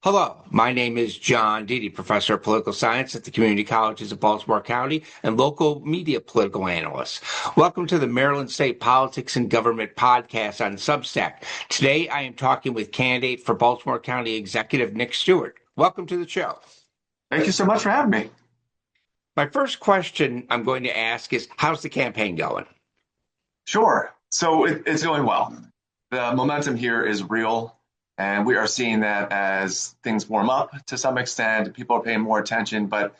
Hello, my name is John Dedie, professor of political science at the community colleges of Baltimore County and local media political analyst. Welcome to the Maryland State Politics and Government podcast on Substack. Today I am talking with candidate for Baltimore County Executive Nick Stewart. Welcome to the show. Thank you so much for having me. My first question I'm going to ask is, how's the campaign going? Sure. So it's going well. The momentum here is real, and we are seeing that as things warm up to some extent. People are paying more attention, but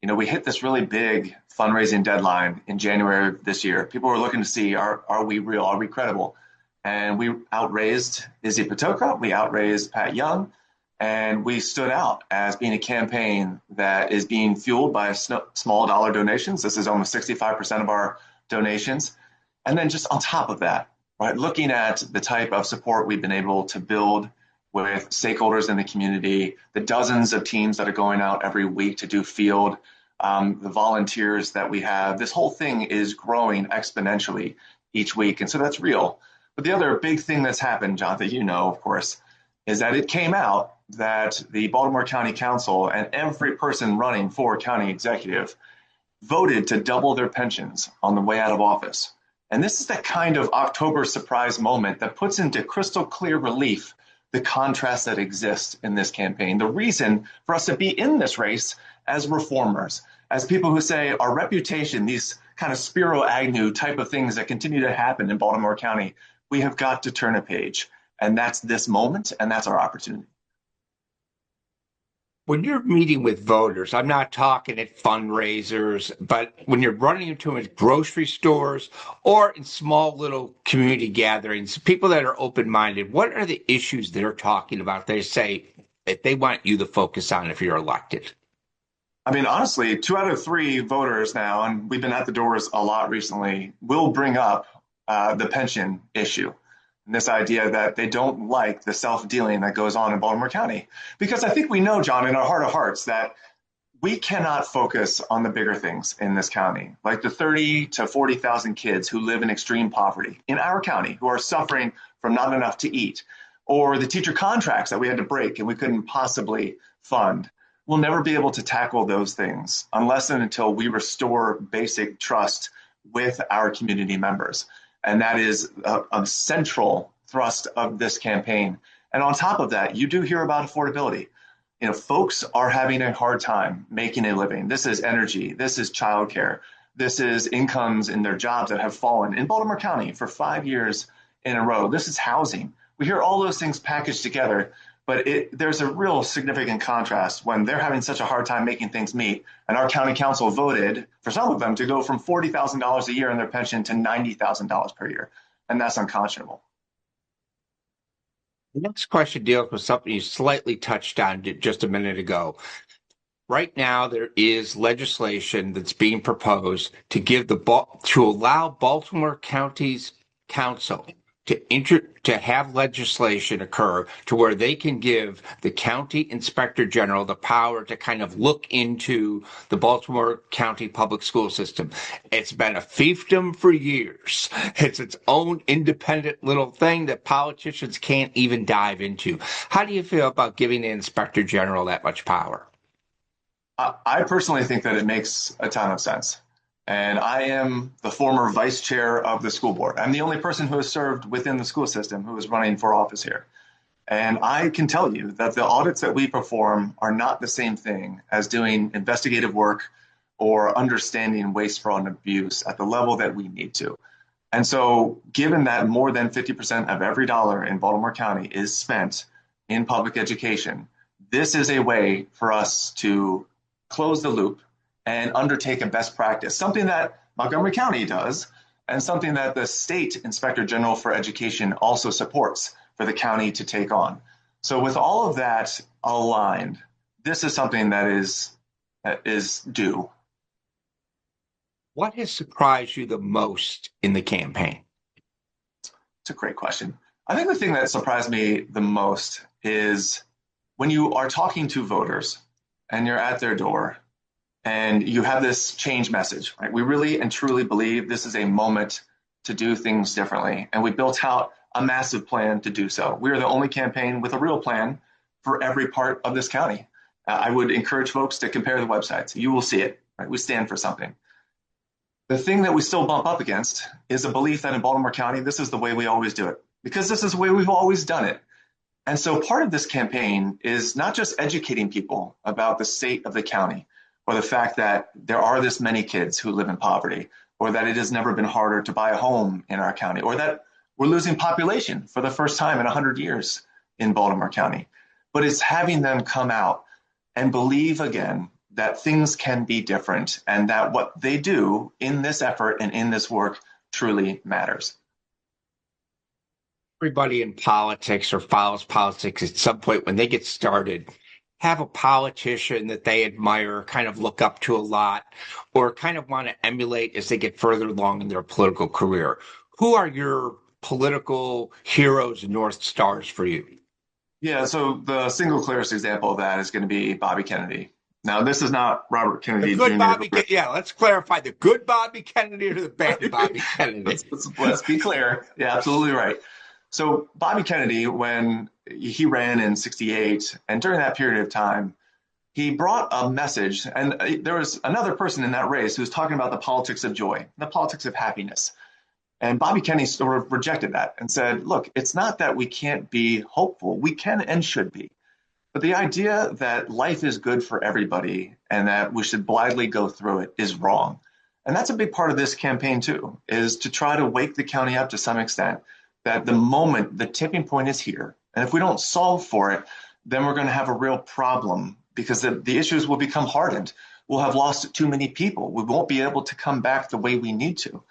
we hit this really big fundraising deadline in January of this year. People were looking to see, are we real? Are we credible? And we outraised Izzy Patoka, we outraised Pat Young, and we stood out as being a campaign that is being fueled by small dollar donations. This is almost 65% of our donations. And then just on top of that, right, looking at the type of support we've been able to build with stakeholders in the community, the dozens of teams that are going out every week to do field, the volunteers that we have, this whole thing is growing exponentially each week. And so that's real. But the other big thing that's happened, John, that of course, is that it came out that the Baltimore County Council and every person running for county executive voted to double their pensions on the way out of office. And this is that kind of October surprise moment that puts into crystal clear relief the contrast that exists in this campaign. The reason for us to be in this race as reformers, as people who say our reputation, these kind of Spiro Agnew type of things that continue to happen in Baltimore County, we have got to turn a page. And that's this moment, and that's our opportunity. When you're meeting with voters, I'm not talking at fundraisers, but when you're running into them at grocery stores or in small little community gatherings, people that are open-minded, what are the issues they're talking about? They say that they want you to focus on if you're elected. I mean, honestly, 2 out of 3 voters now, and we've been at the doors a lot recently, will bring up the pension issue. And this idea that they don't like the self-dealing that goes on in Baltimore County. Because I think we know, John, in our heart of hearts, that we cannot focus on the bigger things in this county, like the 30 to 40,000 kids who live in extreme poverty in our county, who are suffering from not enough to eat, or the teacher contracts that we had to break and we couldn't possibly fund. We'll never be able to tackle those things unless and until we restore basic trust with our community members. And that is a central thrust of this campaign. And on top of that, you do hear about affordability. Folks are having a hard time making a living. This is energy. This is childcare. This is incomes in their jobs that have fallen in Baltimore County for 5 years in a row. This is housing. We hear all those things packaged together, but there's a real significant contrast when they're having such a hard time making things meet. And our county council voted for some of them to go from $40,000 a year in their pension to $90,000 per year. And that's unconscionable. The next question deals with something you slightly touched on just a minute ago. Right now, there is legislation that's being proposed to allow Baltimore County's council to have legislation occur to where they can give the county inspector general the power to kind of look into the Baltimore County public school system. It's been a fiefdom for years. It's its own independent little thing that politicians can't even dive into. How do you feel about giving the inspector general that much power? I personally think that it makes a ton of sense. And I am the former vice chair of the school board. I'm the only person who has served within the school system who is running for office here. And I can tell you that the audits that we perform are not the same thing as doing investigative work or understanding waste, fraud, and abuse at the level that we need to. And so given that more than 50% of every dollar in Baltimore County is spent in public education, this is a way for us to close the loop and undertake a best practice, something that Montgomery County does, and something that the State Inspector General for Education also supports for the county to take on. So with all of that aligned, this is something that is due. What has surprised you the most in the campaign? It's a great question. I think the thing that surprised me the most is when you are talking to voters and you're at their door, and you have this change message, right? We really and truly believe this is a moment to do things differently. And we built out a massive plan to do so. We are the only campaign with a real plan for every part of this county. I would encourage folks to compare the websites. You will see it, right? We stand for something. The thing that we still bump up against is a belief that in Baltimore County, this is the way we always do it, because this is the way we've always done it. And so part of this campaign is not just educating people about the state of the county or the fact that there are this many kids who live in poverty, or that it has never been harder to buy a home in our county, or that we're losing population for the first time in 100 years in Baltimore County. But it's having them come out and believe again that things can be different and that what they do in this effort and in this work truly matters. Everybody in politics or follows politics at some point when they get started have a politician that they admire, kind of look up to a lot, or kind of want to emulate as they get further along in their political career. Who are your political heroes and North Stars for you? Yeah, so the single clearest example of that is going to be Bobby Kennedy. Now, this is not Robert Kennedy The good Jr. Bobby, yeah, let's clarify the good Bobby Kennedy or the bad Bobby Kennedy. Let's be clear. Yeah, absolutely right. So Bobby Kennedy, when he ran in 68, and during that period of time, he brought a message, and there was another person in that race who was talking about the politics of joy, the politics of happiness. And Bobby Kennedy sort of rejected that and said, look, it's not that we can't be hopeful. We can and should be. But the idea that life is good for everybody and that we should blithely go through it is wrong. And that's a big part of this campaign, too, is to try to wake the county up to some extent that the moment, the tipping point is here. And if we don't solve for it, then we're going to have a real problem because the issues will become hardened. We'll have lost too many people. We won't be able to come back the way we need to.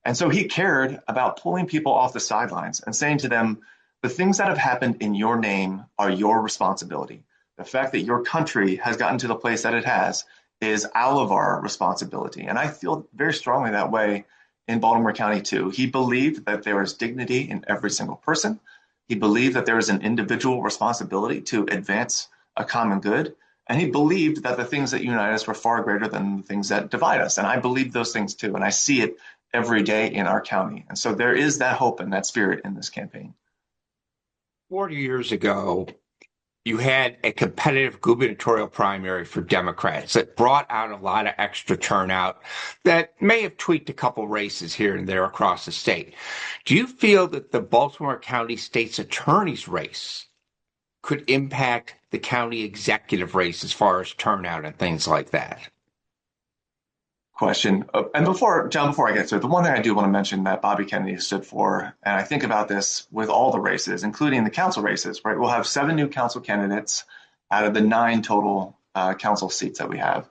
And so he cared about pulling people off the sidelines and saying to them, the things that have happened in your name are your responsibility. The fact that your country has gotten to the place that it has is all of our responsibility. And I feel very strongly that way in Baltimore County, too. He believed that there is dignity in every single person. He believed that there is an individual responsibility to advance a common good. And he believed that the things that unite us were far greater than the things that divide us. And I believe those things, too. And I see it every day in our county. And so there is that hope and that spirit in this campaign. 40 years ago, you had a competitive gubernatorial primary for Democrats that brought out a lot of extra turnout that may have tweaked a couple races here and there across the state. Do you feel that the Baltimore County State's Attorney's race could impact the county executive race as far as turnout and things like that? Question. And before I get to it, the one thing I do want to mention that Bobby Kennedy stood for, and I think about this with all the races, including the council races, right? We'll have 7 new council candidates out of the 9 total council seats that we have,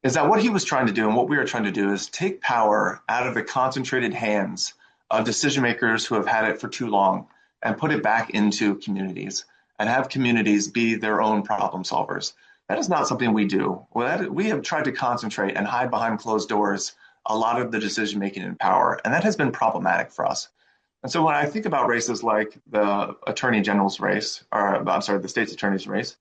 is that what he was trying to do and what we are trying to do is take power out of the concentrated hands of decision makers who have had it for too long and put it back into communities and have communities be their own problem solvers. That is not something we do. We have tried to concentrate and hide behind closed doors a lot of the decision making and power, and that has been problematic for us. And so when I think about races like the Attorney General's race, or I'm sorry, the state's attorney's race,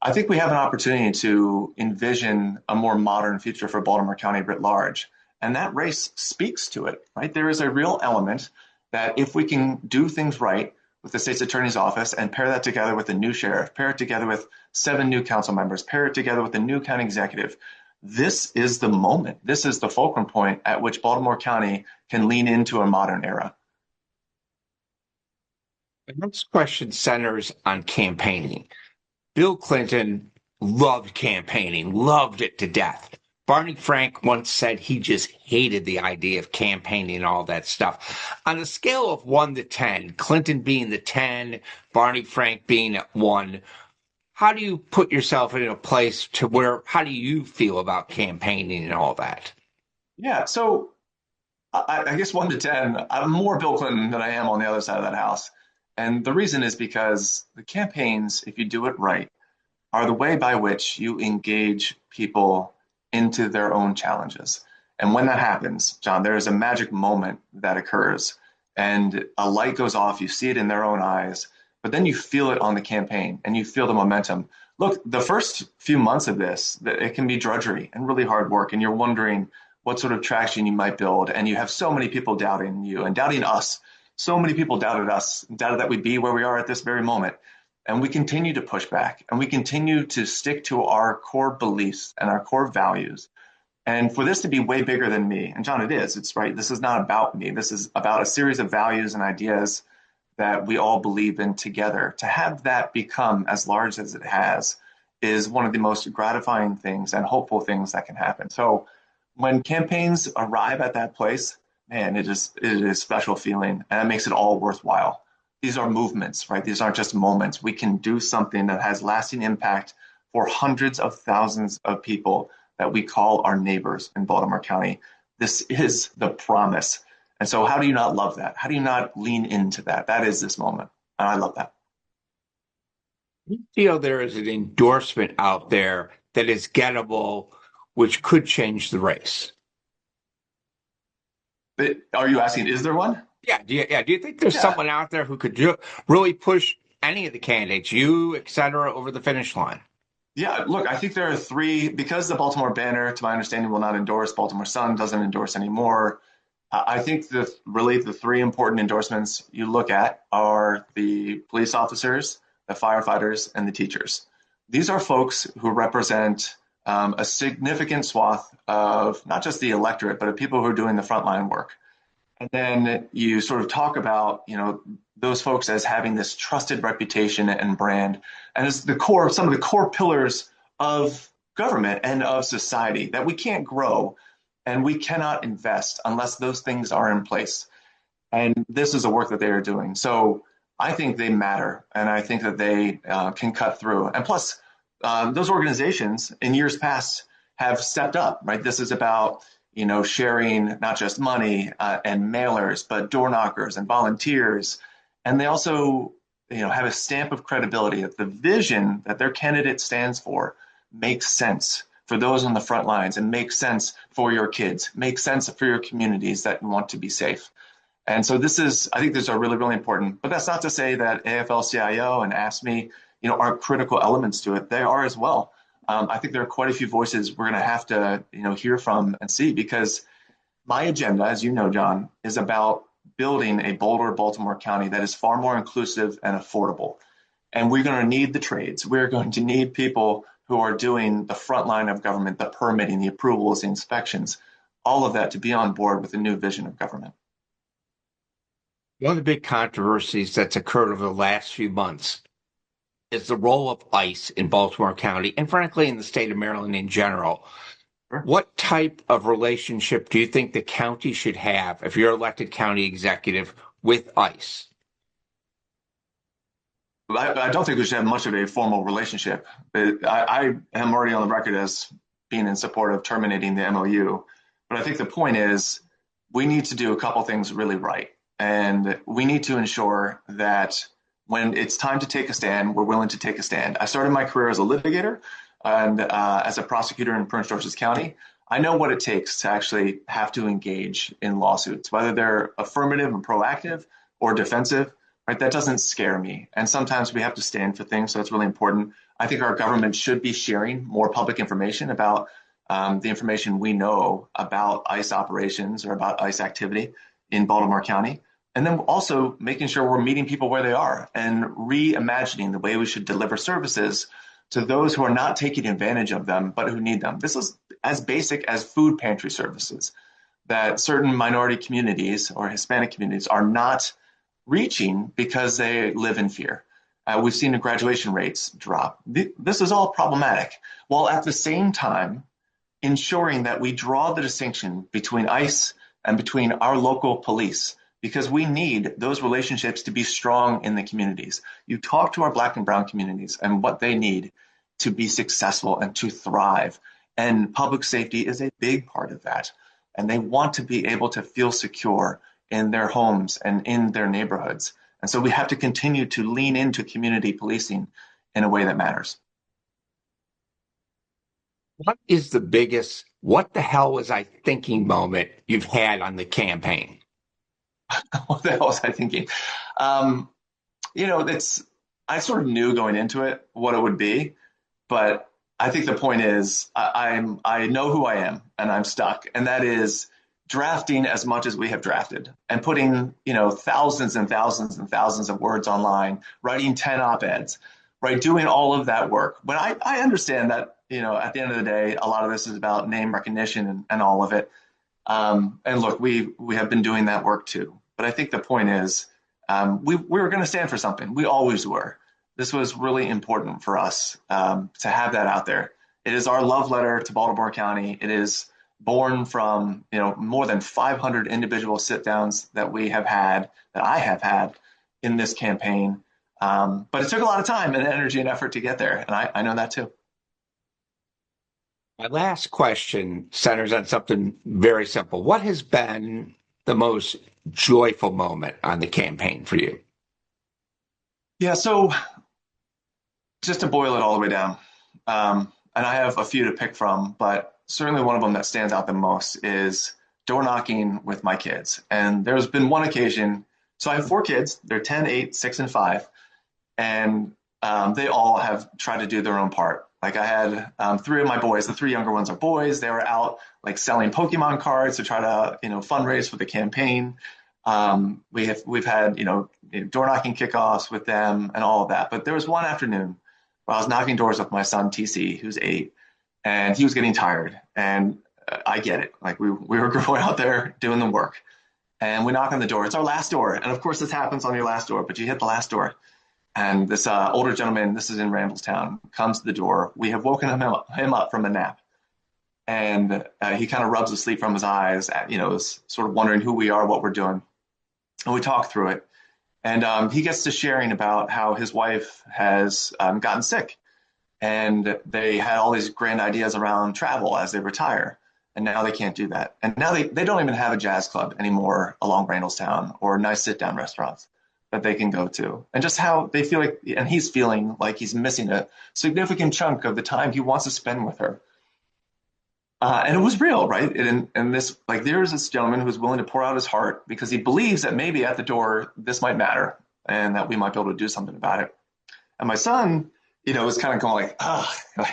I think we have an opportunity to envision a more modern future for Baltimore County writ large. And that race speaks to it, right? There is a real element that if we can do things right with the state's attorney's office and pair that together with a new sheriff, pair it together with 7 new council members, pair it together with a new county executive, this is the moment. This is the fulcrum point at which Baltimore County can lean into a modern era. The next question centers on campaigning. Bill Clinton loved campaigning, loved it to death. Barney Frank once said he just hated the idea of campaigning and all that stuff. On a scale of 1 to 10, Clinton being the 10, Barney Frank being at 1, how do you put yourself in a place to where, how do you feel about campaigning and all that? Yeah, so I guess 1 to 10, I'm more Bill Clinton than I am on the other side of that house. And the reason is because the campaigns, if you do it right, are the way by which you engage people into their own challenges. And when that happens, John, there is a magic moment that occurs and a light goes off. You see it in their own eyes, but then you feel it on the campaign and you feel the momentum. Look, the first few months of this, it can be drudgery and really hard work. And you're wondering what sort of traction you might build. And you have so many people doubting you and doubting us. So many people doubted us, doubted that we'd be where we are at this very moment. And we continue to push back and we continue to stick to our core beliefs and our core values. And for this to be way bigger than me, and John, it is, it's right. This is not about me. This is about a series of values and ideas that we all believe in together. To have that become as large as it has is one of the most gratifying things and hopeful things that can happen. So when campaigns arrive at that place, man, it is a special feeling and it makes it all worthwhile. These are movements, right? These aren't just moments. We can do something that has lasting impact for hundreds of thousands of people that we call our neighbors in Baltimore County. This is the promise. And so how do you not love that? How do you not lean into that? That is this moment. And I love that. You feel there is an endorsement out there that is gettable, which could change the race. But are you asking, is there one? Do you think there's Yeah. someone out there who could really push any of the candidates, you, et cetera, over the finish line? Yeah, look, I think there are three, because the Baltimore Banner, to my understanding, will not endorse, Baltimore Sun doesn't endorse anymore. I think the three important endorsements you look at are the police officers, the firefighters, and the teachers. These are folks who represent a significant swath of not just the electorate, but of people who are doing the frontline work. And then you sort of talk about, those folks as having this trusted reputation and brand, and as some of the core pillars of government and of society that we can't grow and we cannot invest unless those things are in place. And this is the work that they are doing. So I think they matter, and I think that they can cut through. And plus, those organizations in years past have stepped up, right? This is about sharing not just money and mailers, but door knockers and volunteers. And they also, have a stamp of credibility that the vision that their candidate stands for makes sense for those on the front lines and makes sense for your kids, makes sense for your communities that want to be safe. And so I think these are really, really important. But that's not to say that AFL-CIO and AFSCME, aren't critical elements to it. They are as well. I think there are quite a few voices we're going to have to, hear from and see, because my agenda, as you know, John, is about building a bolder Baltimore County that is far more inclusive and affordable. And we're going to need the trades. We're going to need people who are doing the front line of government, the permitting, the approvals, the inspections, all of that to be on board with a new vision of government. One of the big controversies that's occurred over the last few months is the role of ICE in Baltimore County and frankly in the state of Maryland in general. Sure. What type of relationship do you think the county should have if you're elected county executive with ICE? I don't think we should have much of a formal relationship. I am already on the record as being in support of terminating the MOU. But I think the point is we need to do a couple things really right. And we need to ensure that when it's time to take a stand, we're willing to take a stand. I started my career as a litigator and as a prosecutor in Prince George's County. I know what it takes to actually have to engage in lawsuits, whether they're affirmative and proactive or defensive, right? That doesn't scare me. And sometimes we have to stand for things, so it's really important. I think our government should be sharing more public information about the information we know about ICE operations or about ICE activity in Baltimore County. And then also making sure we're meeting people where they are and reimagining the way we should deliver services to those who are not taking advantage of them, but who need them. This is as basic as food pantry services that certain minority communities or Hispanic communities are not reaching because they live in fear. We've seen the graduation rates drop. This is all problematic, while at the same time ensuring that we draw the distinction between ICE and between our local police, because we need those relationships to be strong in the communities. You talk to our Black and Brown communities and what they need to be successful and to thrive. And public safety is a big part of that. And they want to be able to feel secure in their homes and in their neighborhoods. And so we have to continue to lean into community policing in a way that matters. What is the biggest, what the hell was I thinking moment you've had on the campaign? What the hell was I thinking? I sort of knew going into it what it would be, but I think the point is I know who I am and I'm stuck. And that is drafting as much as we have drafted and putting, thousands and thousands and thousands of words online, writing 10 op-eds, right? Doing all of that work. But I understand that, at the end of the day, a lot of this is about name recognition and all of it. And look, we have been doing that work too. But I think the point is, we were going to stand for something. We always were. This was really important for us to have that out there. It is our love letter to Baltimore County. It is born from more than 500 individual sit downs that I have had in this campaign. But it took a lot of time and energy and effort to get there, and I know that too. My last question centers on something very simple. What has been the most joyful moment on the campaign for you? Yeah, so just to boil it all the way down, and I have a few to pick from, but certainly one of them that stands out the most is door knocking with my kids. And there's been one occasion, so I have 4 kids. They're 10, 8, 6, and 5. And they all have tried to do their own part. Like I had 3 of my boys, the 3 younger ones are boys. They were out like selling Pokemon cards to try to, fundraise for the campaign. We've had, door knocking kickoffs with them and all of that. But there was one afternoon where I was knocking doors with my son, TC, who's 8, and he was getting tired. And I get it. Like we were going out there doing the work, and we knock on the door. It's our last door. And of course this happens on your last door, but you hit the last door. And this older gentleman, this is in Randallstown, comes to the door. We have woken him up from a nap. And he kind of rubs the sleep from his eyes, is sort of wondering who we are, what we're doing. And we talk through it. And he gets to sharing about how his wife has gotten sick. And they had all these grand ideas around travel as they retire. And now they can't do that. And now they don't even have a jazz club anymore along Randallstown or nice sit-down restaurants that they can go to. And just how they feel like, and he's feeling like he's missing a significant chunk of the time he wants to spend with her. And it was real, right? And this, like, there's this gentleman who's willing to pour out his heart because he believes that maybe at the door, this might matter and that we might be able to do something about it. And my son, is kind of going like,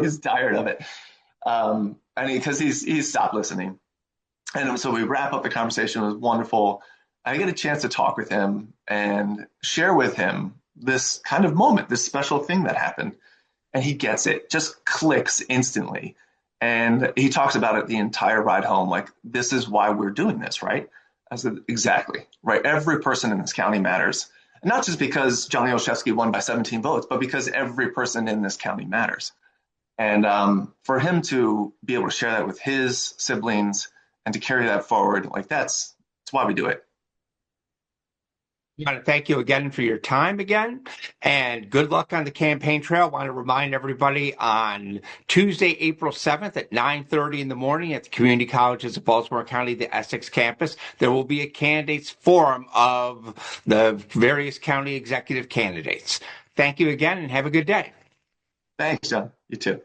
he's tired of it. And because he's stopped listening. And so we wrap up the conversation. It was wonderful. I get a chance to talk with him and share with him this kind of moment, this special thing that happened. And he gets it, just clicks instantly. And he talks about it the entire ride home. Like, this is why we're doing this, right? I said, exactly, right? Every person in this county matters. And not just because Johnny Olszewski won by 17 votes, but because every person in this county matters. And for him to be able to share that with his siblings and to carry that forward, like that's why we do it. I want to thank you again for your time again, and good luck on the campaign trail. I want to remind everybody on Tuesday, April 7th at 9:30 in the morning at the Community Colleges of Baltimore County, the Essex campus, there will be a candidates forum of the various county executive candidates. Thank you again and have a good day. Thanks, John. You too.